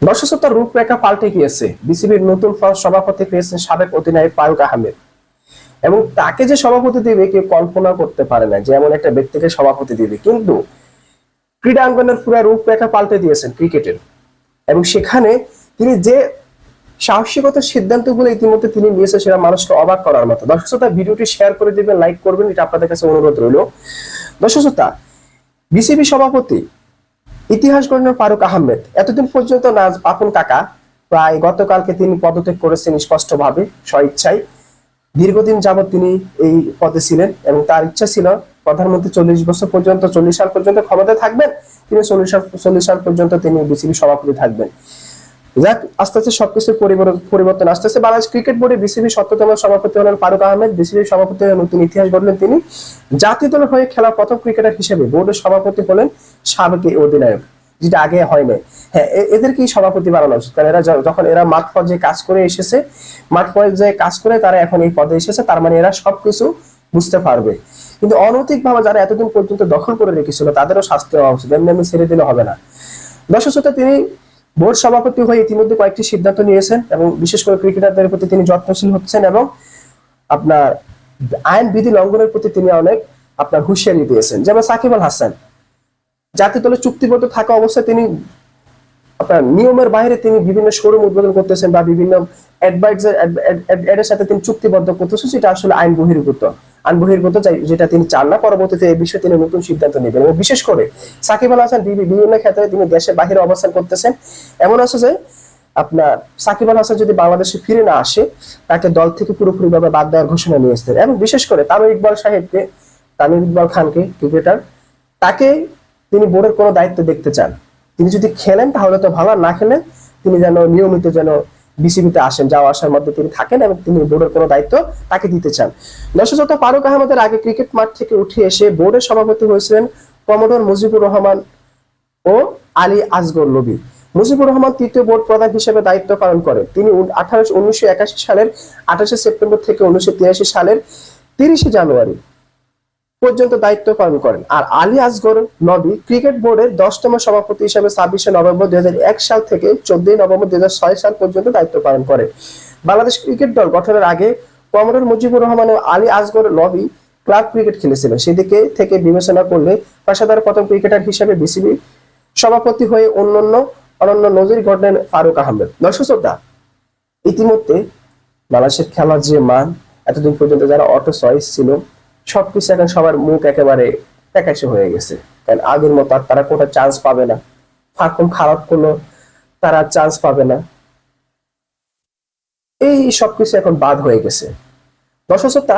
দর্শকতার রূপরেখা পাল্টে গিয়েছে। বিসিবির নতুন সভাপতি পেয়েছেন সাবেক অধিনায়ক ফারুক আহমেদ, এবং তাকে যে সভাপতি দিবে কেউ কল্পনা করতে পারে না যে এমন একটা ব্যক্তিকে সভাপতি দিবে। কিন্তু ক্রীড়াঙ্গনের পুরো রূপরেখা পাল্টে দিয়েছেন ক্রিকেটের, এবং সেখানে তিনি যে সাহসিকতার সিদ্ধান্তগুলো ইতিমধ্যে তিনি নিয়েছেন সেটা মানুষকে অবাক করার মতো। দর্শকতা ভিডিওটি শেয়ার করে দিবেন, লাইক করবেন, এটা আপনাদের কাছে অনুরোধ রইল। দর্শকতা বিসিবি সভাপতি ইতিহাস গড়লেন ফারুক আহমেদ। এতদিন পর্যন্ত না আপন কাকা, প্রায় গতকালকে তিনি পদত্যাগ করেছেন স্পষ্টভাবে স্বইচ্ছায়। দীর্ঘদিন যাবৎ তিনি এই পদে ছিলেন এবং তার ইচ্ছা ছিল প্রধানমন্ত্রী 40 বছর পর্যন্ত, 40 সাল পর্যন্ত ক্ষমতায় থাকবেন তিনি, 40 সাল পর্যন্ত তিনি বিসিবি সভাপতি থাকবেন। যাক, আস্তে আস্তে সবকিছুর পরিবর্তন আসতেছে। বাংলাদেশ ক্রিকেট বোর্ডে বিসিবি 70তম সভাপতি হলেন ফারুক আহমেদ। বিসিবি সভাপতি হয়ে নতুন ইতিহাস গড়লেন তিনি। জাতীয় দলের হয়ে খেলা প্রথম ক্রিকেটার হিসেবে বোর্ডের সভাপতি হলেন সাবেক অধিনায়ক, যেটা আগে হয় নাই। হ্যাঁ, এদেরকেই সভাপতি বানানো উচিত, কারণ এরা যখন এরা মাঠ পর্যায়ে কাজ করে এসেছে, মাঠ পর্যায়ে কাজ করে তারা এখন এই পদে এসেছে, তার মানে এরা সবকিছু বুঝতে পারবে। কিন্তু অনৈতিকভাবে যারা এতদিন পর্যন্ত দখল করে রেখেছিল তাদেরও শাস্তি হওয়া উচিত, এমনি ছেড়ে দিলে হবে না। দর্শক, তিনি বোর্ড সভাপতি হয়ে ইতিমধ্যে কয়েকটি সিদ্ধান্ত নিয়েছেন এবং বিশেষ করে ক্রিকেটারদের প্রতি তিনি যত্নশীল হচ্ছেন, এবং আপনার আইন বিধি লঙ্ঘনের প্রতি তিনি অনেক হুঁশিয়ারি দিয়েছেন। যেমন সাকিব আল হাসান জাতীয় দলে চুক্তিবদ্ধ থাকা অবস্থায় তিনি আপনার নিয়মের বাইরে তিনি বিভিন্ন শোরুম উদ্বোধন করতেছেন বা বিভিন্ন এর সাথে তিনি চুক্তিবদ্ধ করতেছেন, সেটা আসলে আইন বহির্ভূত, যেটা তিনি চান না। পরবর্তীতে এই বিষয়ে তিনি নতুন সিদ্ধান্ত নেবেন। এবং বিশেষ করে সাকিব আল হাসান বিভিন্ন ক্ষেত্রে তিনি দেশের বাইরে অবস্থান করতেছেন। এমন আছে যে আপনার সাকিব আল হাসান যদি বাংলাদেশে ফিরে না আসে, তাকে দল থেকে পুরোপুরিভাবে বাদ দেওয়ার ঘোষণা নিয়ে এসেছেন। এবং বিশেষ করে তামিম ইকবাল খানকে, ক্রিকেটার, তাকে তিনি বোর্ডের কোনো দায়িত্ব দেখতে চান। তিনি যদি খেলেন তাহলে তো ভালো, না খেলে তিনি যেন নিয়মিত বিসিবিতে আসেন, যাওয়া আসার মধ্যে তিনি থাকেন, এবং তিনি বোর্ডের কোনো দায়িত্ব তাকে দিতে চান। দর্শক, ফারুক আহমেদের আগে ক্রিকেট মাঠ থেকে উঠে এসে বোর্ডের সভাপতি হয়েছিলেন কমোডর মুজিবুর রহমান ও আলী আসগর নবী। মুজিবুর রহমান তৃতীয় বোর্ড প্রধান হিসেবে দায়িত্ব পালন করেন। তিনি 1981 সালের 28 সেপ্টেম্বর থেকে 1983 সালের 30 জানুয়ারি পর্যন্ত দায়িত্ব পালন করেন। আর আলী আসগর নবী ক্রিকেট বোর্ডের 10তম সভাপতি হিসেবে 26 নভেম্বর 2001 সাল থেকে 14 নভেম্বর 2006 সাল পর্যন্ত দায়িত্ব পালন করেন। বাংলাদেশ ক্রিকেট দল গঠনের আগে কমোডর মুজিবুর রহমান ও আলী আসগর নবী ক্লাব ক্রিকেট খেলেছিলেন। সেদিকে থেকে বিবেচনা করলে পেশাদার প্রথম ক্রিকেটার হিসেবে বিসিবি সভাপতি হয়ে অনন্য নজির গড়লেন ফারুক আহমেদ। দর্শক, ইতিমধ্যে বাংলাদেশের খেলার যে মান, এতদিন পর্যন্ত যারা অটো চয়েস ছিল, সবকিছু এখন সবার মুখ একেবারে ফ্যাকাশে হয়ে গেছে। কারণ আগের মতো আর তারা কোথাও চান্স পাবে না, ফাঁকুম খারাপ কোনো তারা চান্স পাবে না, এই সবকিছু এখন বাদ হয়ে গেছে। দর্শকতা,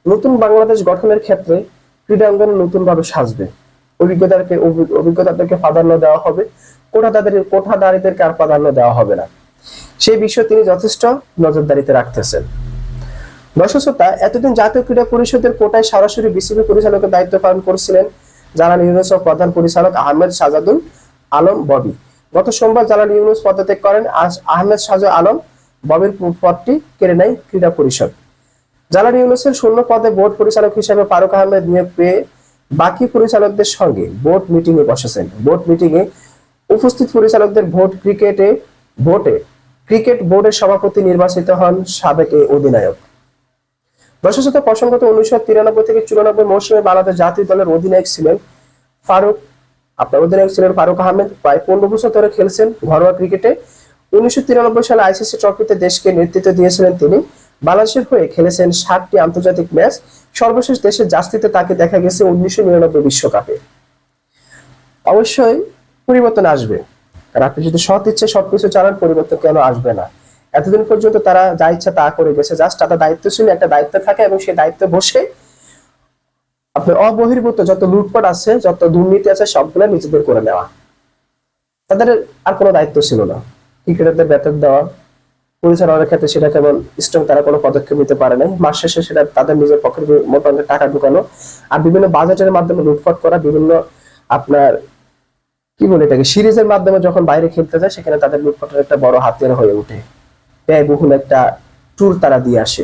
নতুন বাংলাদেশ গঠনের ক্ষেত্রে ক্রীড়াঙ্গন নতুন ভাবে সাজবে। অভিজ্ঞতাদেরকে প্রাধান্য দেওয়া হবে, কোঠাদারীদেরকে আর প্রাধান্য দেওয়া হবে না। সেই বিষয়ে তিনি যথেষ্ট নজরদারিতে রাখতেছেন। দর্শক, এতদিন জাতীয় ক্রীড়া পরিষদের কোটায় সরাসরি বিসিবি পরিচালকের দায়িত্ব পালন করেছিলেন জালাল ইউনুস ও প্রধান পরিচালক আহমেদ শাহজাদুল আলম ববি। গত সোমবার জালাল ইউনুস পদত্যাগ করেন। আজ আহমেদ শাহজাদুল আলম ববির পদটি কেড়ে নেয় ক্রীড়া পরিষদ। জালাল ইউনুসের শূন্য পদে বোর্ড পরিচালক হিসেবে ফারুক আহমেদ নিয়োগ পেয়ে বাকি পরিচালকদের সঙ্গে বোর্ড মিটিং এ বসেছেন। বোর্ড মিটিং এ উপস্থিত পরিচালকদের ক্রিকেট বোর্ডের সভাপতি নির্বাচিত হন সাবেক অধিনায়ক। দর্শক, প্রসঙ্গত 1993 থেকে 94 মৌসুমে বাংলাদেশ জাতীয় দলের অধিনায়ক ছিলেন ফারুক আহমেদ। প্রায় 15 বছর ধরে খেলছেন ঘরোয়া ক্রিকেটে। 1993 সালে আইসিসি ট্রফিতে দেশকে নেতৃত্ব দিয়েছিলেন তিনি। বাংলাদেশের হয়ে খেলেছেন 60টি আন্তর্জাতিক ম্যাচ। সর্বশেষ দেশের জার্সিতে তাকে দেখা গেছে 1999 বিশ্বকাপে। অবশ্যই পরিবর্তন আসবে, আর আপনি যদি সৎ ইচ্ছে সবকিছু চালান, পরিবর্তন কেন আসবে না? এতদিন পর্যন্ত তারা যা ইচ্ছা তা করে গেছে। জাস্ট তাদের দায়িত্ব ছিল, একটা দায়িত্ব থাকে, এবং সেই দায়িত্বে বসে আপনার অবহির্ভূত যত লুটপাট আছে, যত দুর্নীতি আছে, সবগুলো নিজেদের করে নেওয়া। তাদের আর কোনো দায়িত্ব ছিল না। ক্রিকেটারদের বেতন দেওয়া, পরিচালনার ক্ষেত্রে সেটা কেবল স্ট্রং, তারা কোনো পদক্ষেপ নিতে পারে নাই। মাস শেষে সেটা তাদের নিজের পকেটে মোটা অঙ্কের টাকা ঢুকানো, আর বিভিন্ন বাজেটের মাধ্যমে লুটপাট করা, বিভিন্ন আপনার এটাকে সিরিজের মাধ্যমে যখন বাইরে খেলতে যায়, সেখানে তাদের লুটপাটের একটা বড় হাতিয়ার হয়ে ওঠে। ব্যয়বহুল একটা ট্যুর তারা দিয়ে আসে।